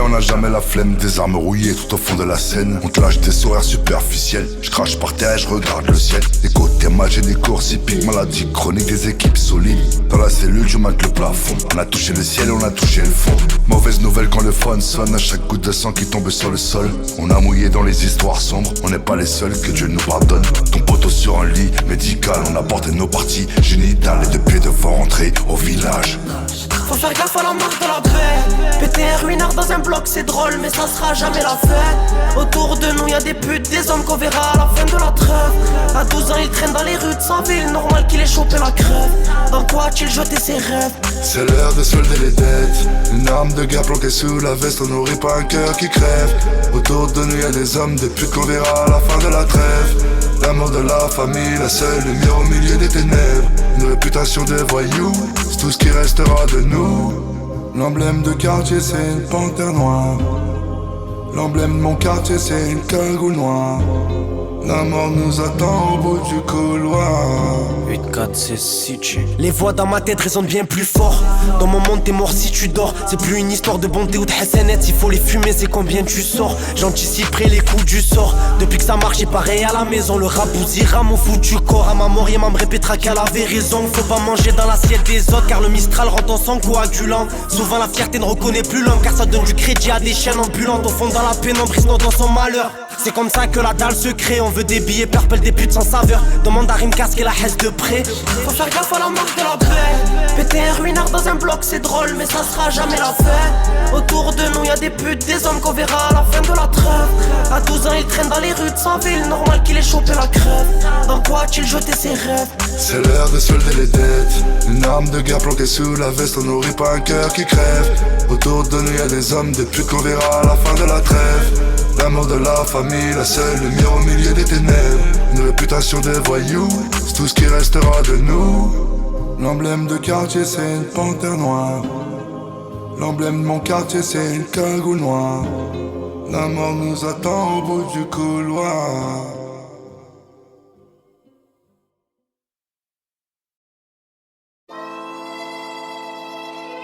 on n'a jamais la flemme. Des armes rouillées tout au fond de la scène. On te lâche des sourires superficiels. Je crache par terre et je regarde le ciel. Des côtés matchs et des courses hippiques. Maladie chronique des équipes solides. Dans la cellule je mate le plafond. On a touché le ciel et on a touché le fond. Mauvaise nouvelle quand le phone sonne. À chaque goutte de sang qui tombe sur le sol. On a mouillé dans les histoires sombres. On n'est pas les seuls, que Dieu nous pardonne. Ton poteau sur un lit médical. On a porté nos parties génitales. Et depuis devant rentrer au village. Faut faire gaffe à la marque de la paix. Péter un ruinard dans un bloc c'est drôle mais ça sera jamais la fête. Autour de nous y'a des putes, des hommes qu'on verra à la fin de la trêve. À 12 ans il traîne dans les rues de sa ville. Normal qu'il ait chopé la crève. Dans quoi a-t-il jeté ses rêves? C'est l'heure de solder les dettes. Une arme de guerre planquée sous la veste. On nourrit pas un cœur qui crève. Autour de nous y'a des hommes, des putes qu'on verra à la fin de la trêve. L'amour de la famille, la seule lumière au milieu des ténèbres. Une réputation de voyou, c'est tout ce qui restera de nous. L'emblème de quartier c'est une panthère noire. L'emblème de mon quartier c'est une cagoule noire. La mort nous attend au bout du couloir. 8-4 c'est Sitchi. Les voix dans ma tête résonnent bien plus fort. Dans mon monde t'es mort si tu dors. C'est plus une histoire de bonté ou de hassanet. Il faut les fumer c'est combien tu sors. J'anticiperai les coups du sort. Depuis que ça marche j'ai pareil à la maison. Le rap bousillera mon foutu corps. À ma mort y'a me répétera qu'elle avait raison. Faut pas manger dans l'assiette des autres. Car le Mistral rentre en sang coagulant. Souvent la fierté ne reconnaît plus l'homme. Car ça donne du crédit à des chiennes ambulantes. Au fond dans la pénombre ils se noient dans son malheur. C'est comme ça que la dalle se crée. On veut des billets purple, des putes sans saveur. Demande à Rimkas qui la hesse de près. Faut faire gaffe à la marque de la paix. Péter un ruinard dans un bloc c'est drôle mais ça sera jamais la fête. Autour de nous y'a des putes, des hommes qu'on verra à la fin de la trêve. À 12 ans il traîne dans les rues de sa ville. Normal qu'il ait chopé la crève. Dans quoi a-t-il jeté ses rêves? C'est l'heure de solder les dettes. Une arme de guerre planquée sous la veste. On nourrit pas un cœur qui crève. Autour de nous y'a des hommes, des putes qu'on verra à la fin de la trêve. L'amour de la famille, la seule lumière au milieu des ténèbres. Une réputation de voyou, c'est tout ce qui restera de nous. L'emblème de quartier c'est une panthère noire. L'emblème de mon quartier c'est une cagoule noire. La mort nous attend au bout du couloir.